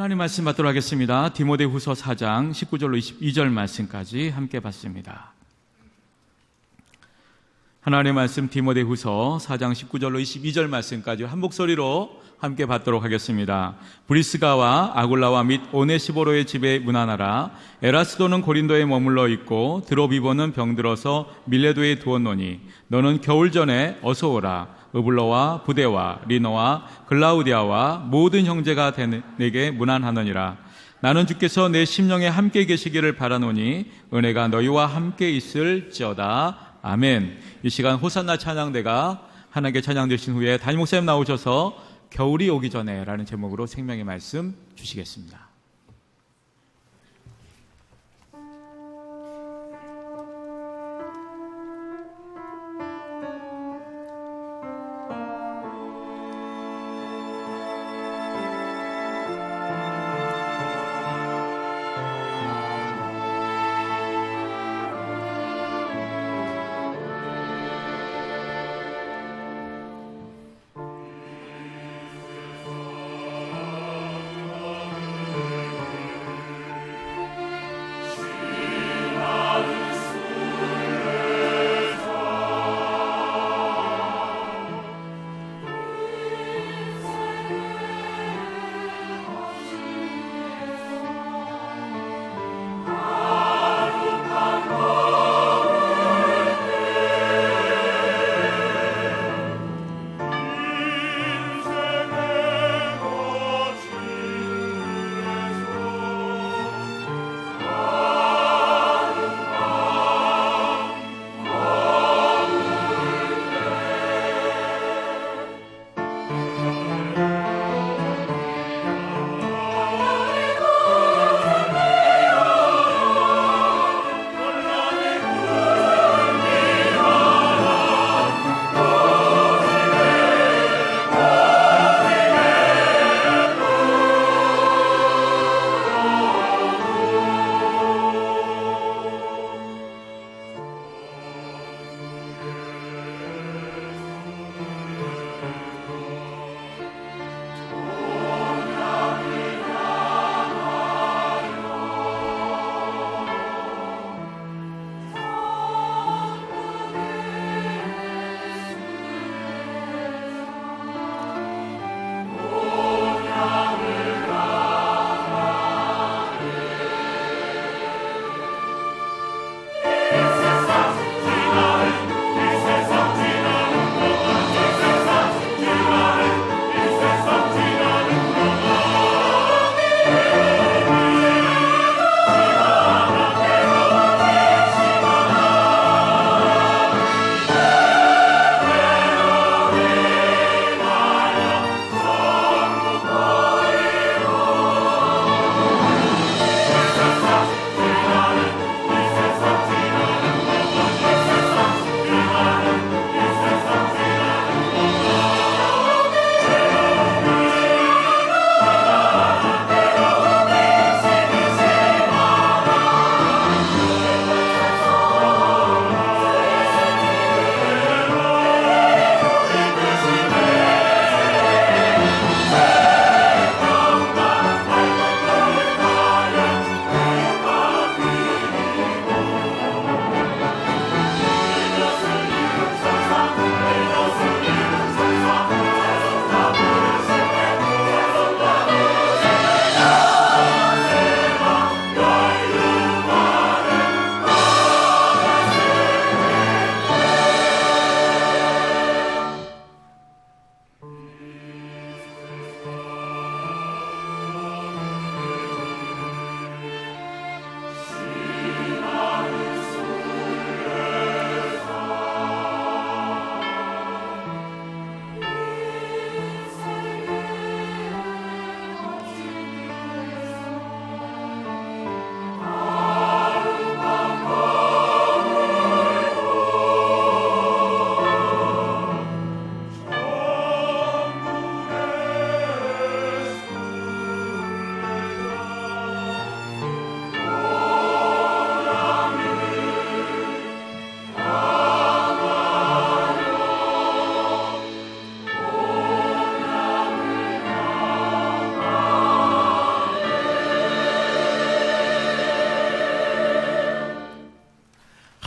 하나님 말씀 받도록 하겠습니다. 디모데후서 4장 19절로 22절 말씀까지 함께 받습니다. 하나님의 말씀 디모데후서 4장 19절로 22절 말씀까지 한 목소리로 함께 받도록 하겠습니다. 브리스가와 아굴라와 및 오네시보로의 집에 문안하라. 에라스도는 고린도에 머물러 있고 드로비보는 병들어서 밀레도에 두었노니 너는 겨울 전에 어서 오라. 으블로와 부데와 리노와 글라우디아와 모든 형제가 내게 문안하느니라. 나는 주께서 내 심령에 함께 계시기를 바라노니 은혜가 너희와 함께 있을지어다. 아멘. 이 시간 호산나 찬양대가 하나님께 찬양되신 후에 담임 목사님 나오셔서 겨울이 오기 전에 라는 제목으로 생명의 말씀 주시겠습니다.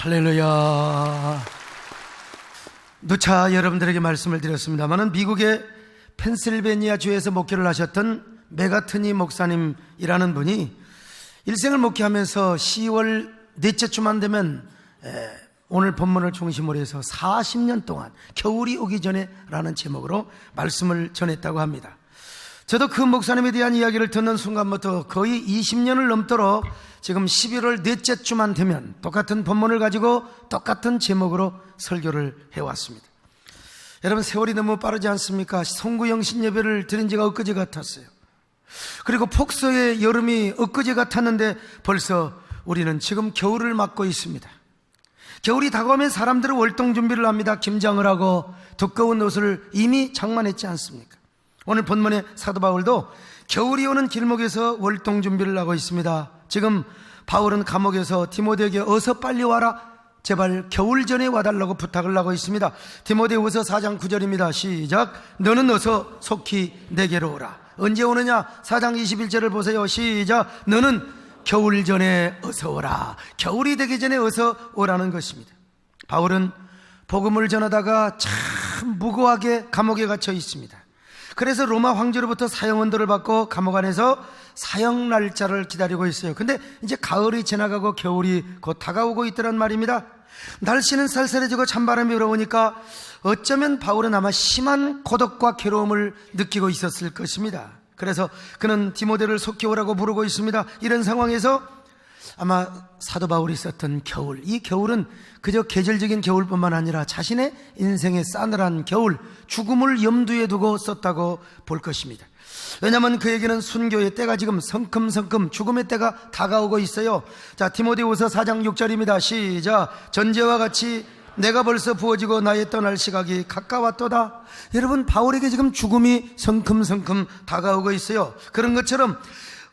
할렐루야. 누차 여러분들에게 말씀을 드렸습니다마는 미국의 펜실베니아 주에서 목회를 하셨던 메가트니 목사님이라는 분이 일생을 목회하면서 10월 넷째 주만 되면 오늘 본문을 중심으로 해서 40년 동안 겨울이 오기 전에 라는 제목으로 말씀을 전했다고 합니다. 저도 그 목사님에 대한 이야기를 듣는 순간부터 거의 20년을 넘도록 지금 11월 넷째 주만 되면 똑같은 본문을 가지고 똑같은 제목으로 설교를 해왔습니다. 여러분, 세월이 너무 빠르지 않습니까? 송구영신 예배를 드린 지가 엊그제 같았어요. 그리고 폭서의 여름이 엊그제 같았는데 벌써 우리는 지금 겨울을 맞고 있습니다. 겨울이 다가오면 사람들은 월동 준비를 합니다. 김장을 하고 두꺼운 옷을 이미 장만했지 않습니까? 오늘 본문의 사도 바울도 겨울이 오는 길목에서 월동 준비를 하고 있습니다. 지금 바울은 감옥에서 디모데에게 어서 빨리 와라, 제발 겨울 전에 와달라고 부탁을 하고 있습니다. 디모데후서 4장 9절입니다. 시작. 너는 어서 속히 내게로 오라. 언제 오느냐? 4장 21절을 보세요. 시작. 너는 겨울 전에 어서 오라. 겨울이 되기 전에 어서 오라는 것입니다. 바울은 복음을 전하다가 참 무고하게 감옥에 갇혀 있습니다. 그래서 로마 황제로부터 사형언도를 받고 감옥 안에서 사형 날짜를 기다리고 있어요. 근데 이제 가을이 지나가고 겨울이 곧 다가오고 있더란 말입니다. 날씨는 쌀쌀해지고 찬바람이 불어오니까 어쩌면 바울은 아마 심한 고독과 괴로움을 느끼고 있었을 것입니다. 그래서 그는 디모데를 속히 오라고 부르고 있습니다. 이런 상황에서 아마 사도 바울이 썼던 겨울, 이 겨울은 그저 계절적인 겨울뿐만 아니라 자신의 인생의 싸늘한 겨울, 죽음을 염두에 두고 썼다고 볼 것입니다. 왜냐하면 그에게는 순교의 때가 지금 성큼성큼 죽음의 때가 다가오고 있어요. 자, 디모데후서 4장 6절입니다. 시작. 전제와 같이 내가 벌써 부어지고 나의 떠날 시각이 가까웠도다. 여러분, 바울에게 지금 죽음이 성큼성큼 다가오고 있어요. 그런 것처럼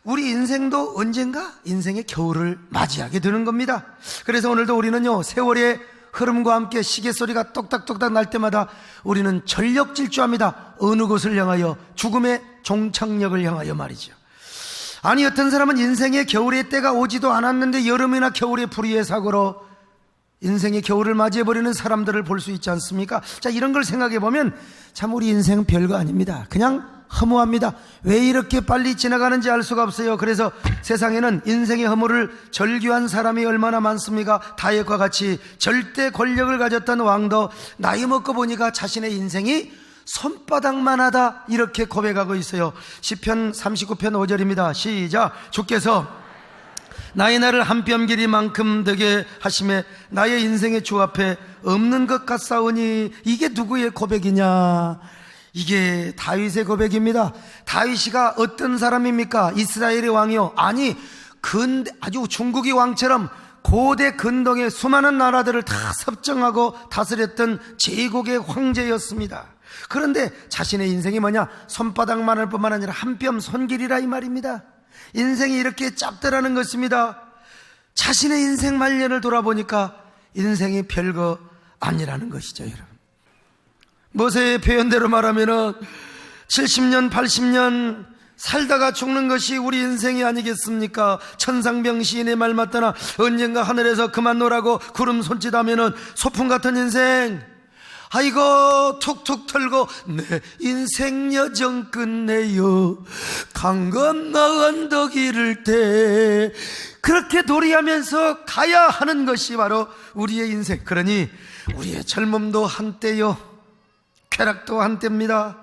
우리 인생도 언젠가 인생의 겨울을 맞이하게 되는 겁니다. 그래서 오늘도 우리는요, 세월의 흐름과 함께 시계 소리가 똑딱똑딱 날 때마다 우리는 전력 질주합니다. 어느 곳을 향하여? 죽음의 종착역을 향하여 말이죠. 아니, 어떤 사람은 인생의 겨울의 때가 오지도 않았는데 여름이나 겨울의 불의의 사고로 인생의 겨울을 맞이해버리는 사람들을 볼 수 있지 않습니까? 자, 이런 걸 생각해보면 참 우리 인생은 별거 아닙니다. 그냥 허무합니다. 왜 이렇게 빨리 지나가는지 알 수가 없어요. 그래서 세상에는 인생의 허물을 절규한 사람이 얼마나 많습니까? 다윗과 같이 절대 권력을 가졌던 왕도 나이 먹고 보니까 자신의 인생이 손바닥만 하다, 이렇게 고백하고 있어요. 시편 39편 5절입니다. 시작. 주께서 나의 날을 한 뼘 길이만큼 되게 하심에 나의 인생의 주 앞에 없는 것 같사오니. 이게 누구의 고백이냐? 이게 다윗의 고백입니다. 다윗이가 어떤 사람입니까? 이스라엘의 왕이요? 아니, 아주 중국의 왕처럼 고대 근동의 수많은 나라들을 다 섭정하고 다스렸던 제국의 황제였습니다. 그런데 자신의 인생이 뭐냐? 손바닥만 할 뿐만 아니라 한 뼘 손길이라 이 말입니다. 인생이 이렇게 짧더라는 것입니다. 자신의 인생 말년을 돌아보니까 인생이 별거 아니라는 것이죠, 여러분. 모세의 표현대로 말하면은 70년, 80년 살다가 죽는 것이 우리 인생이 아니겠습니까? 천상병 시인의 말 맞다나 언젠가 하늘에서 그만 노라고 구름 손짓하면은 소풍 같은 인생, 아이고 툭툭 털고 내 인생 여정 끝내요, 강 건너 언덕 이를 때, 그렇게 도리하면서 가야 하는 것이 바로 우리의 인생. 그러니 우리의 젊음도 한때요, 쾌락도 한때입니다.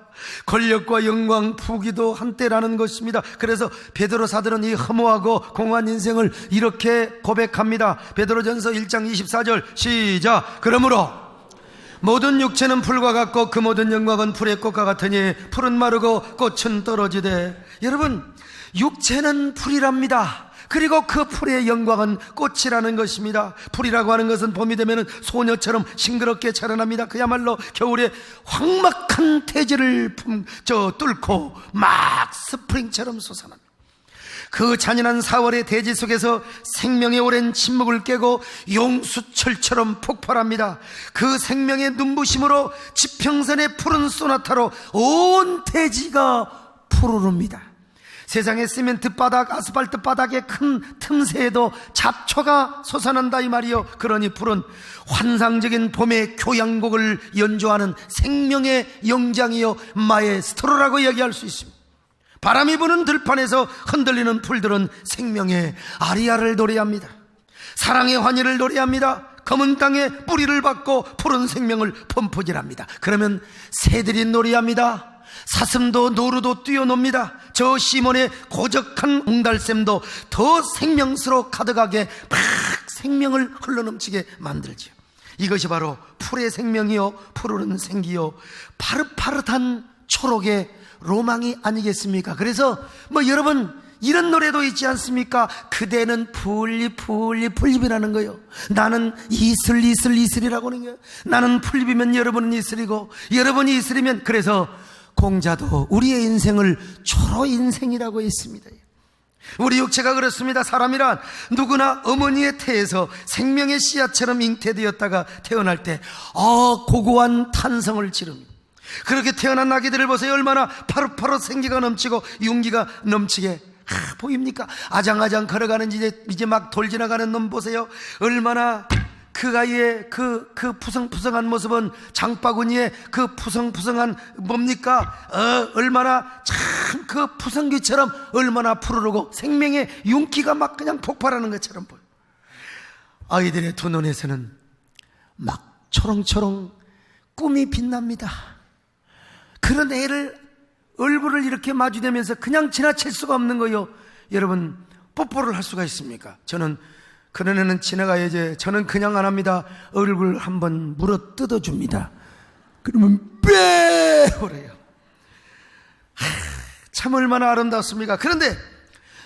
권력과 영광, 부귀도 한때라는 것입니다. 그래서 베드로 사도는 이 허무하고 공허한 인생을 이렇게 고백합니다. 베드로전서 1장 24절 시작. 그러므로 모든 육체는 풀과 같고 그 모든 영광은 풀의 꽃과 같으니 풀은 마르고 꽃은 떨어지되. 여러분, 육체는 풀이랍니다. 그리고 그 풀의 영광은 꽃이라는 것입니다. 풀이라고 하는 것은 봄이 되면 소녀처럼 싱그럽게 자라납니다. 그야말로 겨울에 황막한 태지를 뚫고 막 스프링처럼 솟아납니다. 그 잔인한 4월의 대지 속에서 생명의 오랜 침묵을 깨고 용수철처럼 폭발합니다. 그 생명의 눈부심으로 지평선의 푸른 소나타로 온 대지가 푸르릅니다. 세상의 시멘트 바닥, 아스팔트 바닥의 큰 틈새에도 잡초가 솟아난다 이 말이요. 그러니 풀은 환상적인 봄의 교향곡을 연주하는 생명의 영장이요, 마에스트로라고 이야기할 수 있습니다. 바람이 부는 들판에서 흔들리는 풀들은 생명의 아리아를 노래합니다. 사랑의 환희를 노래합니다. 검은 땅에 뿌리를 받고 푸른 생명을 펌프질합니다. 그러면 새들이 노래합니다. 사슴도 노루도 뛰어놉니다. 저 시몬의 고적한 옹달샘도 더 생명스러워 가득하게 막 생명을 흘러넘치게 만들죠. 이것이 바로 풀의 생명이요, 푸르른 생기요, 파릇파릇한 초록의 로망이 아니겠습니까? 그래서 여러분 이런 노래도 있지 않습니까? 그대는 풀잎이라는 거예요. 나는 이슬이슬이슬이라고 하는 거예요. 나는 풀잎이면 여러분은 이슬이고, 여러분이 이슬이면, 그래서 공자도 우리의 인생을 초로 인생이라고 했습니다. 우리 육체가 그렇습니다. 사람이란 누구나 어머니의 태에서 생명의 씨앗처럼 잉태되었다가 태어날 때 고고한 탄성을 지릅니다. 그렇게 태어난 아기들을 보세요. 얼마나 파릇파릇 생기가 넘치고 윤기가 넘치게 보입니까? 아장아장 걸어가는 이제 막 돌 지나가는 놈 보세요. 얼마나 그 아이의 그 푸성푸성한 모습은 장바구니에 그 푸성푸성한 뭡니까? 얼마나 참 그 푸성귀처럼 얼마나 푸르르고 생명의 윤기가 막 그냥 폭발하는 것처럼 보여요. 아이들의 두 눈에서는 막 초롱초롱 꿈이 빛납니다. 그런 애를 얼굴을 이렇게 마주대면서 그냥 지나칠 수가 없는 거예요. 여러분, 뽀뽀를 할 수가 있습니까? 저는 그런 애는 지나가야지. 저는 그냥 안 합니다. 얼굴 한번 물어 뜯어줍니다. 그러면 빼! 그래요. 참 얼마나 아름답습니까? 그런데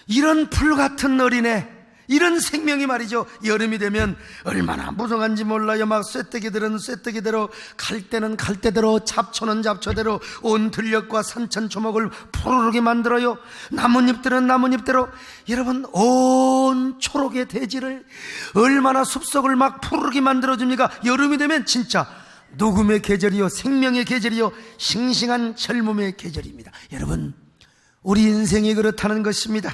이런 풀같은 어린애, 이런 생명이 말이죠, 여름이 되면 얼마나 무성한지 몰라요. 막 쇠떼기들은 쇠떼기대로, 갈대는 갈대대로, 잡초는 잡초대로 온 들녘과 산천초목을 푸르르게 만들어요. 나뭇잎들은 나뭇잎대로. 여러분, 온 초록의 대지를 얼마나 숲속을 막 푸르르게 만들어줍니까? 여름이 되면 진짜 녹음의 계절이요, 생명의 계절이요, 싱싱한 젊음의 계절입니다. 여러분, 우리 인생이 그렇다는 것입니다.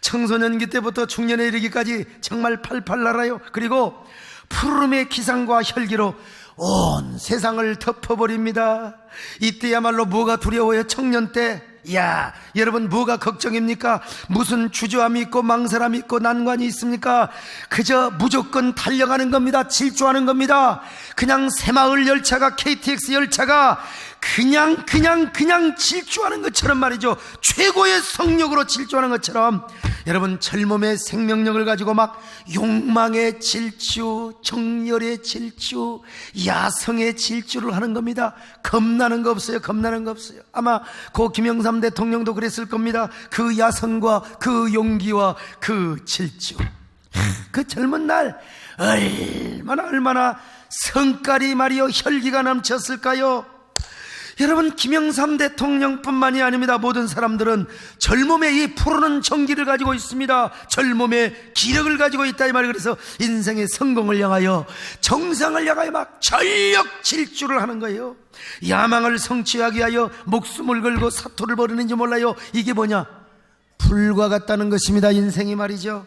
청소년기 때부터 중년에 이르기까지 정말 팔팔 날아요. 그리고 푸르름의 기상과 혈기로 온 세상을 덮어버립니다. 이때야말로 뭐가 두려워요? 청년 때. 야, 여러분, 뭐가 걱정입니까? 무슨 주저함이 있고 망설함이 있고 난관이 있습니까? 그저 무조건 달려가는 겁니다. 질주하는 겁니다. 그냥 새마을 열차가, KTX 열차가 그냥 질주하는 것처럼 말이죠. 최고의 성력으로 질주하는 것처럼 여러분, 젊음의 생명력을 가지고 막 욕망의 질주, 정열의 질주, 야성의 질주를 하는 겁니다. 겁나는 거 없어요. 겁나는 거 없어요. 아마 고 김영삼 대통령도 그랬을 겁니다. 그 야성과 그 용기와 그 질주, 그 젊은 날 얼마나 성깔이 말이요, 혈기가 넘쳤을까요? 여러분, 김영삼 대통령뿐만이 아닙니다. 모든 사람들은 젊음의 이 푸르는 정기를 가지고 있습니다. 젊음의 기력을 가지고 있다 이 말이에요. 그래서 인생의 성공을 향하여, 정상을 향하여 막 전력 질주를 하는 거예요. 야망을 성취하기 위하여 목숨을 걸고 사토를 벌이는지 몰라요. 이게 뭐냐? 풀과 같다는 것입니다. 인생이 말이죠.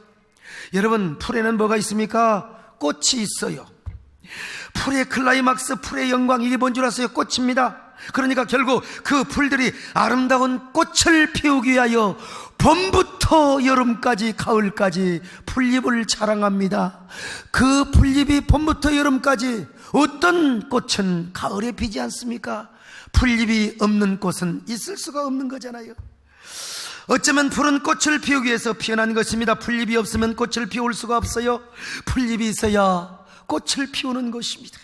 여러분, 풀에는 뭐가 있습니까? 꽃이 있어요. 풀의 클라이막스, 풀의 영광, 이게 뭔 줄 아세요? 꽃입니다. 그러니까 결국 그 풀들이 아름다운 꽃을 피우기 위하여 봄부터 여름까지, 가을까지 풀잎을 자랑합니다. 그 풀잎이 봄부터 여름까지, 어떤 꽃은 가을에 피지 않습니까? 풀잎이 없는 꽃은 있을 수가 없는 거잖아요. 어쩌면 풀은 꽃을 피우기 위해서 피어난 것입니다. 풀잎이 없으면 꽃을 피울 수가 없어요. 풀잎이 있어야 꽃을 피우는 것입니다.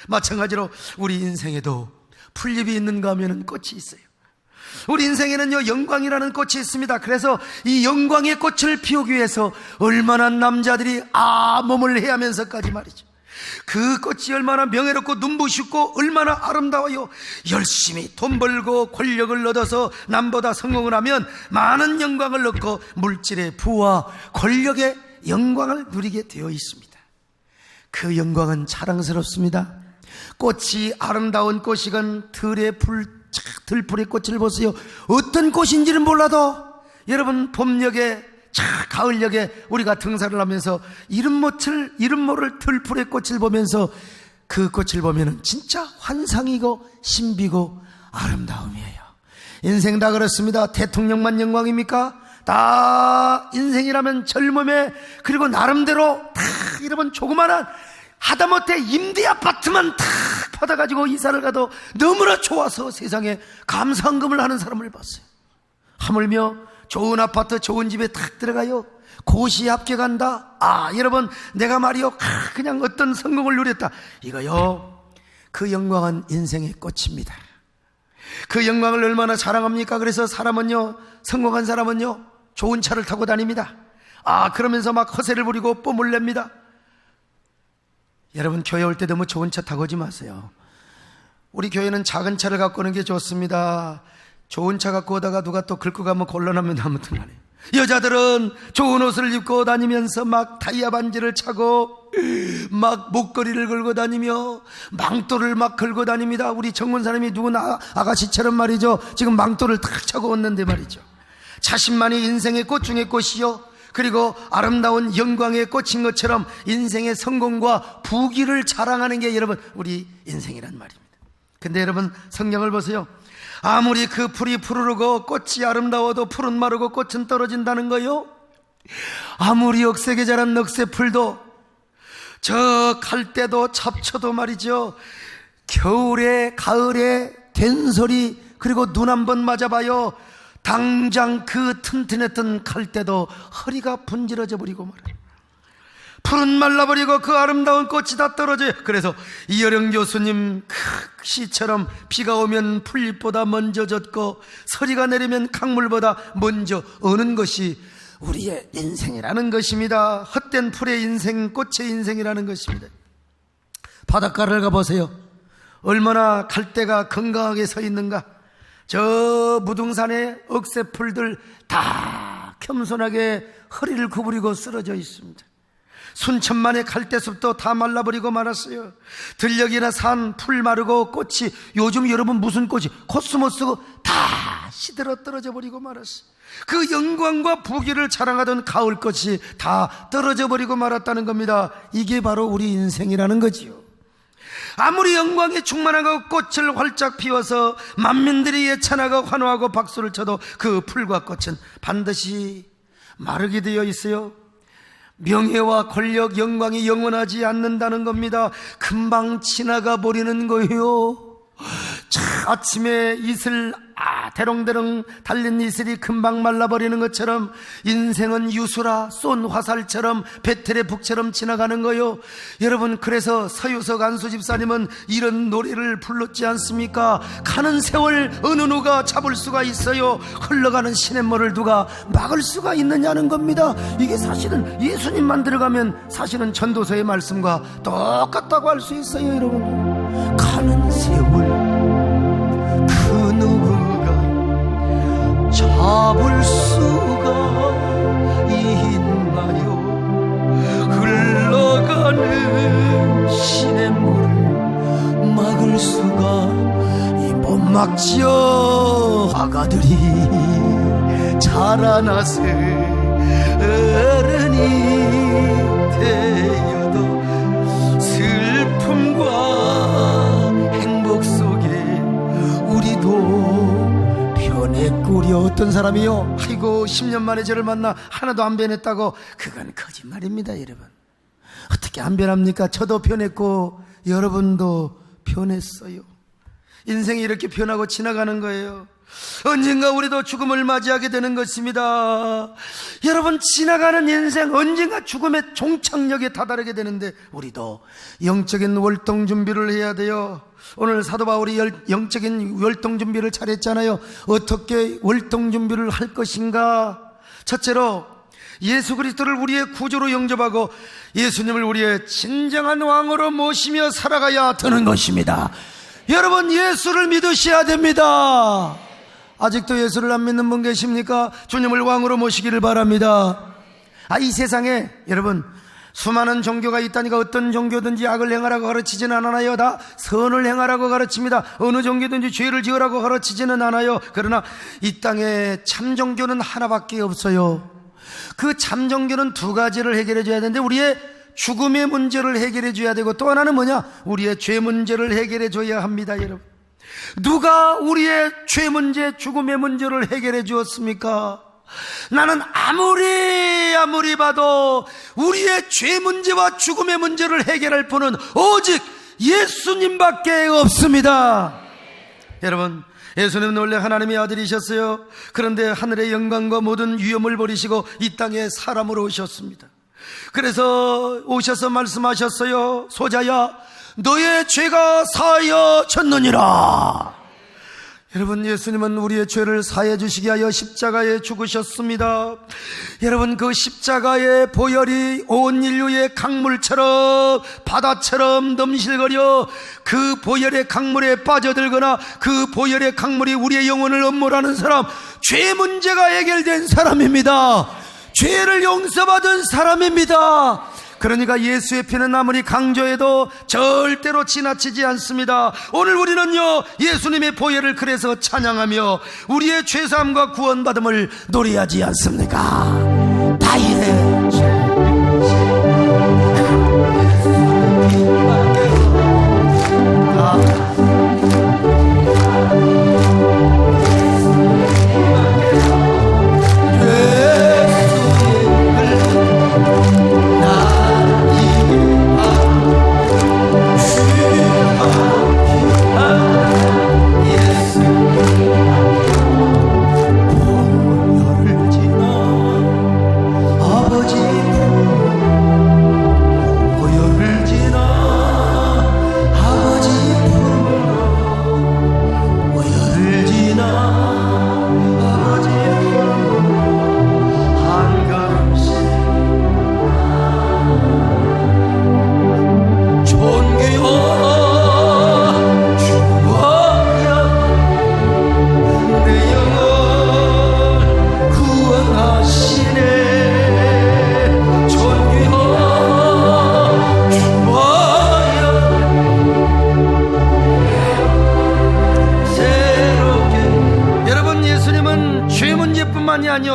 마찬가지로 우리 인생에도 풀잎이 있는가 하면 꽃이 있어요. 우리 인생에는요, 영광이라는 꽃이 있습니다. 그래서 이 영광의 꽃을 피우기 위해서 얼마나 남자들이 몸을 해하면서까지 말이죠. 그 꽃이 얼마나 명예롭고 눈부시고 얼마나 아름다워요. 열심히 돈 벌고 권력을 얻어서 남보다 성공을 하면 많은 영광을 얻고 물질의 부와 권력의 영광을 누리게 되어 있습니다. 그 영광은 자랑스럽습니다. 꽃이 아름다운 꽃이건 들의 들풀의 꽃을 보세요. 어떤 꽃인지는 몰라도 여러분 봄녘에 가을녘에 우리가 등산을 하면서 이름 모를 들풀의 꽃을 보면서 그 꽃을 보면은 진짜 환상이고 신비고 아름다움이에요. 인생 다 그렇습니다. 대통령만 영광입니까? 다 인생이라면 젊음에 그리고 나름대로 다 여러분 조그마한 하다못해 임대 아파트만 탁 받아가지고 이사를 가도 너무나 좋아서 세상에 감상금을 하는 사람을 봤어요. 하물며 좋은 아파트 좋은 집에 탁 들어가요. 고시에 합격한다. 여러분 내가 말이요 그냥 어떤 성공을 누렸다. 이거요 그 영광은 인생의 꽃입니다. 그 영광을 얼마나 자랑합니까? 그래서 사람은요 성공한 사람은요 좋은 차를 타고 다닙니다. 그러면서 막 허세를 부리고 뽐을 냅니다. 여러분 교회 올 때 너무 좋은 차 타고 오지 마세요. 우리 교회는 작은 차를 갖고 오는 게 좋습니다. 좋은 차 갖고 오다가 누가 또 긁고 가면 곤란합니다. 아무튼 간에 여자들은 좋은 옷을 입고 다니면서 막 다이아 반지를 차고 막 목걸이를 걸고 다니며 망토를 막 걸고 다닙니다. 우리 정문사님이 누구나 아가씨처럼 말이죠 지금 망토를 탁 차고 왔는데 말이죠. 자신만이 인생의 꽃 중의 꽃이요 그리고 아름다운 영광의 꽃인 것처럼 인생의 성공과 부귀를 자랑하는 게 여러분 우리 인생이란 말입니다. 근데 여러분 성경을 보세요. 아무리 그 풀이 푸르르고 꽃이 아름다워도 풀은 마르고 꽃은 떨어진다는 거요. 아무리 억세게 자란 넉새풀도 저 갈대도 잡초도 말이죠 겨울에 가을에 된소리 그리고 눈 한번 맞아봐요 당장 그 튼튼했던 갈대도 허리가 분질러져 버리고 말아요. 풀은 말라버리고 그 아름다운 꽃이 다 떨어져요. 그래서 이여령 교수님 그 시처럼 비가 오면 풀잎보다 먼저 젖고 서리가 내리면 강물보다 먼저 어는 것이 우리의 인생이라는 것입니다. 헛된 풀의 인생, 꽃의 인생이라는 것입니다. 바닷가를 가보세요. 얼마나 갈대가 건강하게 서 있는가. 저 무등산에 억새풀들 다 겸손하게 허리를 구부리고 쓰러져 있습니다. 순천만의 갈대숲도 다 말라버리고 말았어요. 들녘이나 산 풀 마르고 꽃이 요즘 여러분 무슨 꽃이 코스모스고 다 시들어 떨어져 버리고 말았어요. 그 영광과 부귀를 자랑하던 가을꽃이 다 떨어져 버리고 말았다는 겁니다. 이게 바로 우리 인생이라는 거지요. 아무리 영광에 충만하고 꽃을 활짝 피워서 만민들이 예찬하고 환호하고 박수를 쳐도 그 풀과 꽃은 반드시 마르게 되어 있어요. 명예와 권력, 영광이 영원하지 않는다는 겁니다. 금방 지나가 버리는 거예요. 아침에 이슬 대롱대롱 달린 이슬이 금방 말라버리는 것처럼 인생은 유수라 쏜 화살처럼 베텔의 북처럼 지나가는 거요. 여러분 그래서 서유석 안수 집사님은 이런 노래를 불렀지 않습니까? 가는 세월 어느 누가 잡을 수가 있어요. 흘러가는 시냇물을 누가 막을 수가 있느냐는 겁니다. 이게 사실은 예수님만 들어가면 사실은 전도서의 말씀과 똑같다고 할 수 있어요. 여러분 가는 세월 그 누가 잡을 수가 있나요? 흘러가는 시냇물을 막을 수가 못 막지요. 아가들이 자라나서 어른이 되어도 슬픔과 행복 속에 우리도 변했구려. 어떤 사람이요 아이고 10년 만에 저를 만나 하나도 안 변했다고. 그건 거짓말입니다. 여러분 어떻게 안 변합니까? 저도 변했고 여러분도 변했어요. 인생이 이렇게 변하고 지나가는 거예요. 언젠가 우리도 죽음을 맞이하게 되는 것입니다. 여러분 지나가는 인생 언젠가 죽음의 종착역에 다다르게 되는데 우리도 영적인 월동 준비를 해야 돼요. 오늘 사도 바울이 영적인 월동 준비를 잘했잖아요. 어떻게 월동 준비를 할 것인가? 첫째로 예수 그리스도를 우리의 구주로 영접하고 예수님을 우리의 진정한 왕으로 모시며 살아가야 되는 것입니다. 여러분 예수를 믿으셔야 됩니다. 아직도 예수를 안 믿는 분 계십니까? 주님을 왕으로 모시기를 바랍니다. 이 세상에 여러분 수많은 종교가 있다니까 어떤 종교든지 악을 행하라고 가르치지는 않아요. 다 선을 행하라고 가르칩니다. 어느 종교든지 죄를 지으라고 가르치지는 않아요. 그러나 이 땅에 참 종교는 하나밖에 없어요. 그 참 종교는 두 가지를 해결해 줘야 되는데, 우리의 죽음의 문제를 해결해 줘야 되고, 또 하나는 뭐냐? 우리의 죄 문제를 해결해 줘야 합니다. 여러분, 누가 우리의 죄 문제, 죽음의 문제를 해결해 주었습니까? 나는 아무리 봐도 우리의 죄 문제와 죽음의 문제를 해결할 분은 오직 예수님밖에 없습니다. 여러분, 예수님은 원래 하나님의 아들이셨어요. 그런데 하늘의 영광과 모든 위엄을 버리시고 이 땅에 사람으로 오셨습니다. 그래서 오셔서 말씀하셨어요. 소자야, 너의 죄가 사하여졌느니라. 여러분, 예수님은 우리의 죄를 사해 주시기 위하여 십자가에 죽으셨습니다. 여러분, 그 십자가의 보혈이 온 인류의 강물처럼, 바다처럼 넘실거려 그 보혈의 강물에 빠져들거나 그 보혈의 강물이 우리의 영혼을 엄몰하는 사람, 죄 문제가 해결된 사람입니다. 죄를 용서받은 사람입니다. 그러니까 예수의 피는 아무리 강조해도 절대로 지나치지 않습니다. 오늘 우리는요, 예수님의 보혈을 그래서 찬양하며 우리의 죄사함과 구원받음을 노래하지 않습니까? 다이의 죄.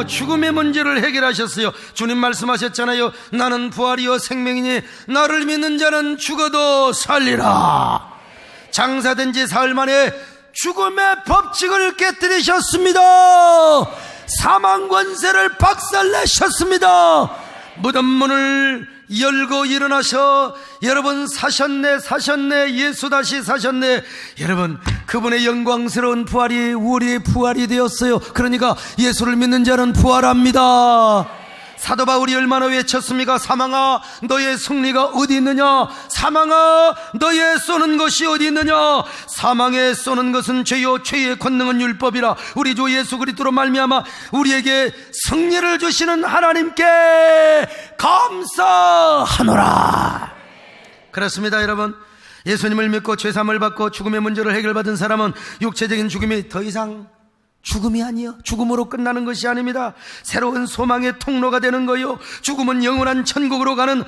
죽음의 문제를 해결하셨어요. 주님 말씀하셨잖아요. 나는 부활이요 생명이니 나를 믿는 자는 죽어도 살리라. 장사된 지 사흘 만에 죽음의 법칙을 깨뜨리셨습니다. 사망 권세를 박살내셨습니다. 무덤 문을 열고 일어나셔 여러분 사셨네. 예수 다시 사셨네. 여러분, 그분의 영광스러운 부활이 우리의 부활이 되었어요. 그러니까 예수를 믿는 자는 부활합니다. 사도 바울이 얼마나 외쳤습니까? 사망아, 너의 승리가 어디 있느냐? 사망아, 너의 쏘는 것이 어디 있느냐? 사망에 쏘는 것은 죄요, 죄의 권능은 율법이라. 우리 주 예수 그리스도로 말미암아 우리에게 승리를 주시는 하나님께 감사하노라. 그렇습니다. 여러분, 예수님을 믿고 죄사함을 받고 죽음의 문제를 해결받은 사람은 육체적인 죽음이 더 이상 죽음이 아니요, 죽음으로 끝나는 것이 아닙니다. 새로운 소망의 통로가 되는 거요. 죽음은 영원한 천국으로 가는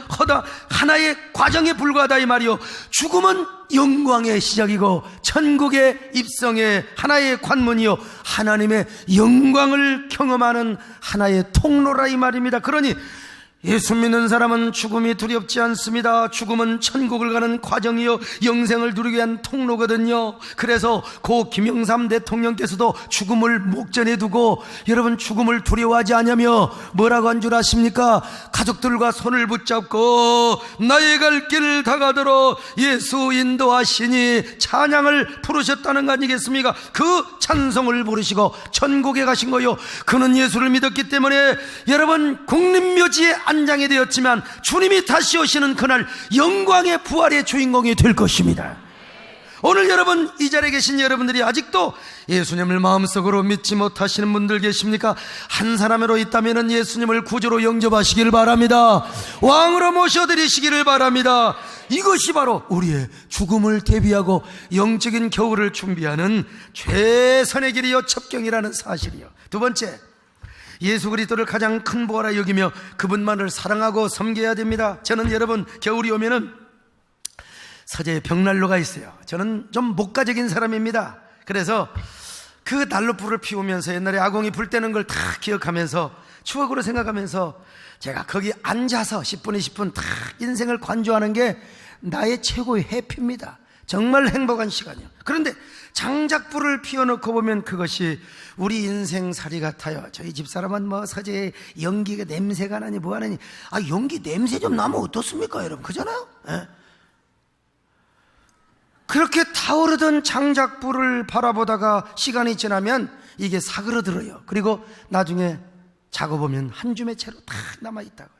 하나의 과정에 불과하다 이 말이요. 죽음은 영광의 시작이고 천국의 입성의 하나의 관문이요, 하나님의 영광을 경험하는 하나의 통로라 이 말입니다. 그러니 예수 믿는 사람은 죽음이 두렵지 않습니다. 죽음은 천국을 가는 과정이요, 영생을 누리기 위한 통로거든요. 그래서 고 김영삼 대통령께서도 죽음을 목전에 두고 여러분 죽음을 두려워하지 않으며 뭐라고 한 줄 아십니까? 가족들과 손을 붙잡고 나의 갈 길을 다가들어 예수 인도하시니 찬양을 부르셨다는 거 아니겠습니까? 그 찬송을 부르시고 천국에 가신 거요. 그는 예수를 믿었기 때문에 여러분 국립묘지에 안장이 되었지만 주님이 다시 오시는 그날 영광의 부활의 주인공이 될 것입니다. 오늘 여러분, 이 자리에 계신 여러분들이 아직도 예수님을 마음속으로 믿지 못하시는 분들 계십니까? 한 사람으로 있다면 예수님을 구주로 영접하시길 바랍니다. 왕으로 모셔드리시기를 바랍니다. 이것이 바로 우리의 죽음을 대비하고 영적인 겨울을 준비하는 최선의 길이요 첩경이라는 사실이요. 두 번째, 예수 그리스도를 가장 큰 보아라 여기며 그분만을 사랑하고 섬겨야 됩니다. 저는 여러분 겨울이 오면은 서재에 벽난로가 있어요. 저는 좀 목가적인 사람입니다. 그래서 그 난로불을 피우면서 옛날에 아궁이 불 때는 걸 다 기억하면서 추억으로 생각하면서 제가 거기 앉아서 10분 20분 다 인생을 관조하는 게 나의 최고의 해피입니다. 정말 행복한 시간이요. 그런데 장작불을 피워놓고 보면 그것이 우리 인생살이 같아요. 저희 집사람은 뭐 서재에 연기가 냄새가 나니 뭐하느니, 연기 냄새 좀 나면 어떻습니까 여러분? 그잖아요. 예? 그렇게 타오르던 장작불을 바라보다가 시간이 지나면 이게 사그러들어요. 그리고 나중에 자고 보면 한 줌의 채로 다 남아있다고요.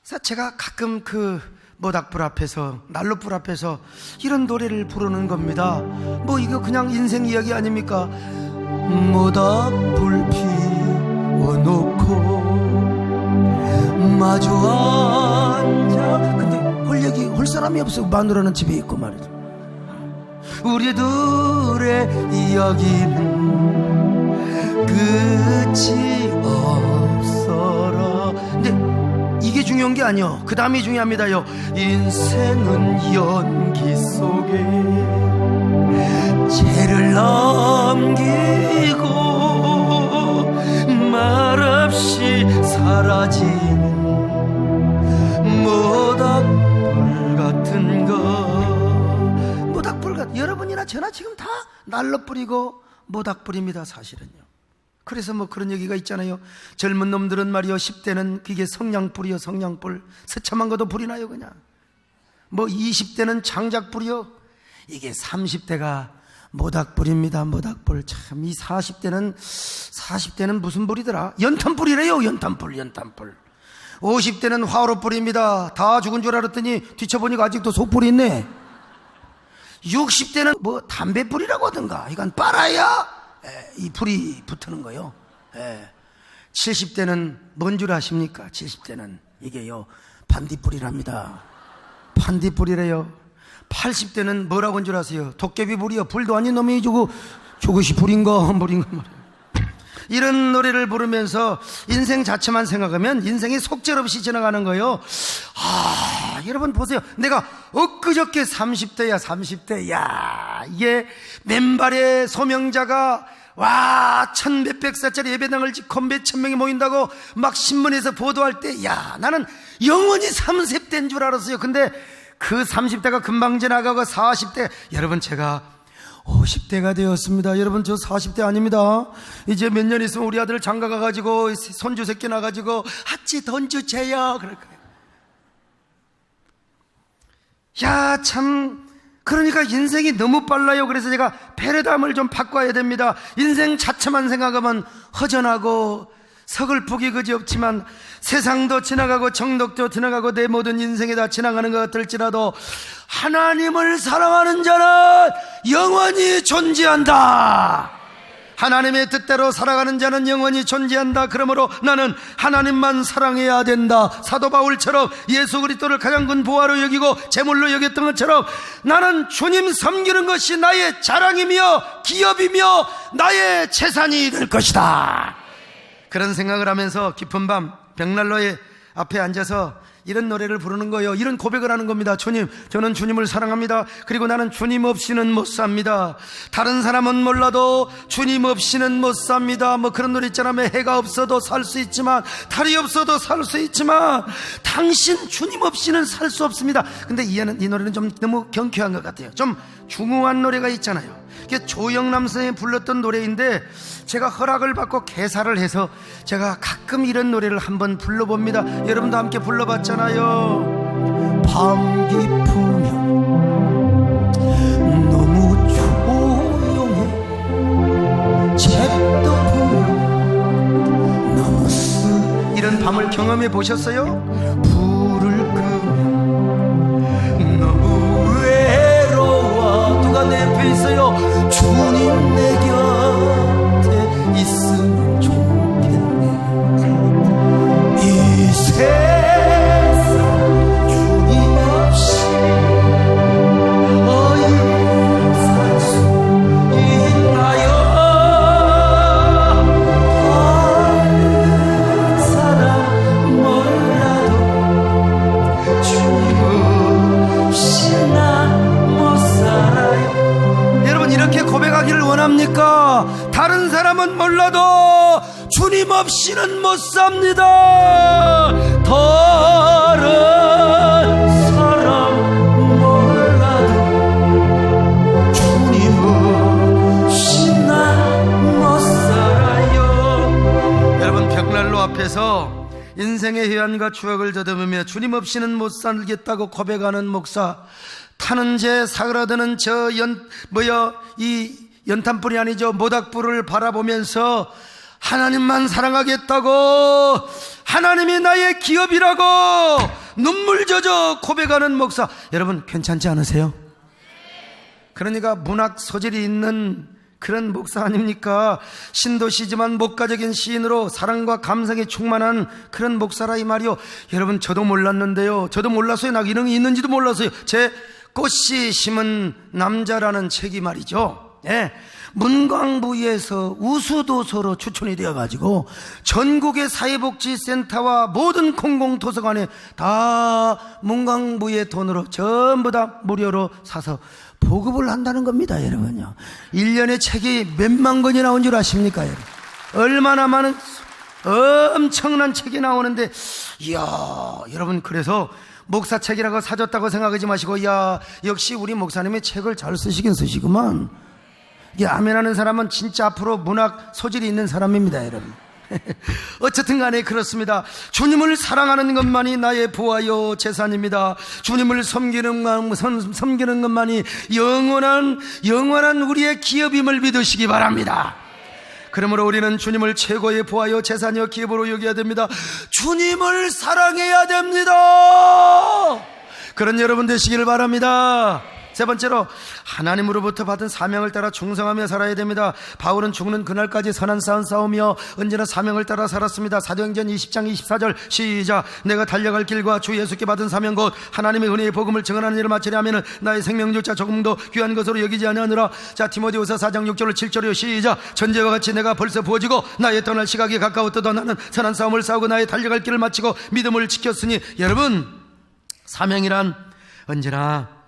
그래서 제가 가끔 그 모닥불 앞에서, 난로불 앞에서 이런 노래를 부르는 겁니다. 뭐 이거 그냥 인생 이야기 아닙니까? 모닥불 피워놓고 마주 앉아. 근데 할 사람이 없어. 마누라는 집에 있고 말이죠. 우리 둘의 이야기는 끝이 없어라. 근데 이게 중요한 게 아니요. 그 다음이 중요합니다요. 인생은 연기 속에 죄를 남기고 말없이 사라지는 모닥불 같은 거. 모닥불 같은, 여러분이나 저나 지금 다 난로불이고 모닥불입니다 사실은요. 그래서 뭐 그런 얘기가 있잖아요. 젊은 놈들은 말이요 10대는 그게 성냥불이요. 성냥불 새참한 것도 불이 나요. 그냥 뭐 20대는 장작불이요. 이게 30대가 모닥불입니다. 모닥불. 참 이 40대는 무슨 불이더라? 연탄불이래요. 연탄불. 50대는 화로불입니다. 다 죽은 줄 알았더니 뒤쳐보니까 아직도 속불이 있네. 60대는 뭐 담배불이라고 하던가 이건 빨아야 이 불이 붙는 거요. 70대는 뭔 줄 아십니까? 70대는 이게요 반딧불이랍니다. 반딧불이래요. 80대는 뭐라고 한 줄 아세요? 도깨비불이요. 불도 아닌 놈이 저것이 불인가 말이에요. 이런 노래를 부르면서 인생 자체만 생각하면 인생이 속절없이 지나가는 거예요. 여러분 보세요. 내가 엊그저께 30대. 야, 이게 맨발의 소명자가 1,000몇백사짜리 예배당을 짓고 몇천 명이 모인다고 막 신문에서 보도할 때, 야, 나는 영원히 30대인 줄 알았어요. 근데 그 30대가 금방 지나가고 40대, 여러분 제가 50대가 되었습니다. 여러분 저 40대 아닙니다. 이제 몇 년 있으면 우리 아들 장가 가가지고 손주 새끼 나가지고 하치 던주세요 그럴 거예요. 야, 참, 그러니까 인생이 너무 빨라요. 그래서 제가 패러다임을 좀 바꿔야 됩니다. 인생 자체만 생각하면 허전하고 서글프기 그지없지만 세상도 지나가고 정덕도 지나가고 내 모든 인생이 다 지나가는 것 같을지라도 하나님을 사랑하는 자는 영원히 존재한다. 하나님의 뜻대로 살아가는 자는 영원히 존재한다. 그러므로 나는 하나님만 사랑해야 된다. 사도 바울처럼 예수 그리스도를 가장 큰 보화로 여기고 제물로 여겼던 것처럼 나는 주님 섬기는 것이 나의 자랑이며 기업이며 나의 재산이 될 것이다. 그런 생각을 하면서 깊은 밤 벽난로에 앞에 앉아서 이런 노래를 부르는 거예요. 이런 고백을 하는 겁니다. 주님, 저는 주님을 사랑합니다. 그리고 나는 주님 없이는 못 삽니다. 다른 사람은 몰라도 주님 없이는 못 삽니다. 뭐 그런 노래 있잖아요. 해가 없어도 살 수 있지만, 달이 없어도 살 수 있지만 당신 주님 없이는 살 수 없습니다. 근데 이 노래는 좀 너무 경쾌한 것 같아요. 좀 중후한 노래가 있잖아요. 이게 조영남 선생님이 불렀던 노래인데 제가 허락을 받고 개사를 해서 제가 가끔 이런 노래를 한번 불러봅니다. 여러분도 함께 불러봤잖아요. 밤 깊으면 너무 조용해. 잿도 보면 너무 이런 밤을 경험해 보셨어요? 불을 끄면 너무 외로워. 누가 내 옆에 있어요? 주님 내 곁에 있으면 좋겠네. 이 세상 주님 없이 어이 살 수 있나요? 삽니까? 다른 사람은 몰라도 주님 없이는 못 삽니다. 다른 사람 몰라도 주님 없이 난 못 살아요. 여러분, 벽난로 앞에서 인생의 회한과 추억을 더듬으며 주님 없이는 못 살겠다고 고백하는 목사, 타는 재 사그라드는 이 연탄불이 아니죠, 모닥불을 바라보면서 하나님만 사랑하겠다고, 하나님이 나의 기업이라고 눈물 젖어 고백하는 목사, 여러분 괜찮지 않으세요? 그러니까 문학 소질이 있는 그런 목사 아닙니까? 신도시지만 목가적인 시인으로 사랑과 감성이 충만한 그런 목사라 이 말이요. 여러분, 저도 몰랐는데요, 저도 몰랐어요. 나 이런 게 있는지도 몰랐어요. 제 꽃씨 심은 남자라는 책이 말이죠, 예, 문광부에서 우수도서로 추천이 되어가지고 전국의 사회복지센터와 모든 공공도서관에 다 문광부의 돈으로 전부 다 무료로 사서 보급을 한다는 겁니다, 여러분요. 1년에 책이 몇만 권이 나온 줄 아십니까, 여러분? 얼마나 많은 엄청난 책이 나오는데, 이야, 여러분, 그래서 목사책이라고 사줬다고 생각하지 마시고, 이야, 역시 우리 목사님이 책을 잘 쓰시긴 쓰시구만. 이게 아멘하는 사람은 진짜 앞으로 문학 소질이 있는 사람입니다, 여러분. 어쨌든 간에 그렇습니다. 주님을 사랑하는 것만이 나의 부와요 재산입니다. 주님을 섬기는 것만이 영원한 우리의 기업임을 믿으시기 바랍니다. 그러므로 우리는 주님을 최고의 부와요 재산이요 기업으로 여겨야 됩니다. 주님을 사랑해야 됩니다. 그런 여러분 되시기를 바랍니다. 세 번째로, 하나님으로부터 받은 사명을 따라 충성하며 살아야 됩니다. 바울은 죽는 그날까지 선한 싸움 싸우며 언제나 사명을 따라 살았습니다. 사도행전 20장 24절 시작. 내가 달려갈 길과 주 예수께 받은 사명 곧 하나님의 은혜의 복음을 증언하는 일을 마치려 하면 나의 생명조차 조금도 귀한 것으로 여기지 아니하느라. 자, 디모데후서 4장 6절 7절이요 시작. 전제와 같이 내가 벌써 부어지고 나의 떠날 시각이 가까웠도다. 나는 선한 싸움을 싸우고 나의 달려갈 길을 마치고 믿음을 지켰으니. 여러분, 사명이란 언제나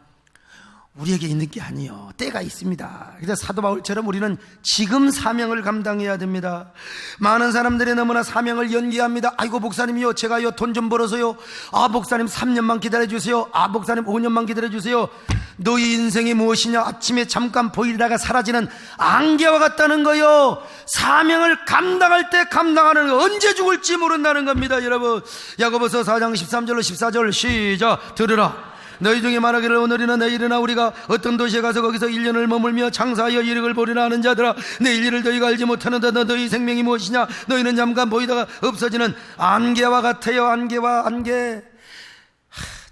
우리에게 있는 게 아니에요. 때가 있습니다. 그래서 사도 바울처럼 우리는 지금 사명을 감당해야 됩니다. 많은 사람들이 너무나 사명을 연기합니다. 아이고 목사님이요, 제가요 돈 좀 벌어서요. 아 목사님 3년만 기다려주세요. 아 목사님 5년만 기다려주세요. 너희 인생이 무엇이냐? 아침에 잠깐 보이다가 사라지는 안개와 같다는 거요. 사명을 감당할 때 감당하는 거, 언제 죽을지 모른다는 겁니다, 여러분. 야고보서 4장 13절로 14절 시작. 들으라. 너희 중에 말하기를 오늘이나 내일이나 우리가 어떤 도시에 가서 거기서 1년을 머물며 장사하여 이익을 보리라 하는 자들아, 내일 일을 너희가 알지 못하는데 너희 생명이 무엇이냐? 너희는 잠깐 보이다가 없어지는 안개와 같아요. 안개와 안개.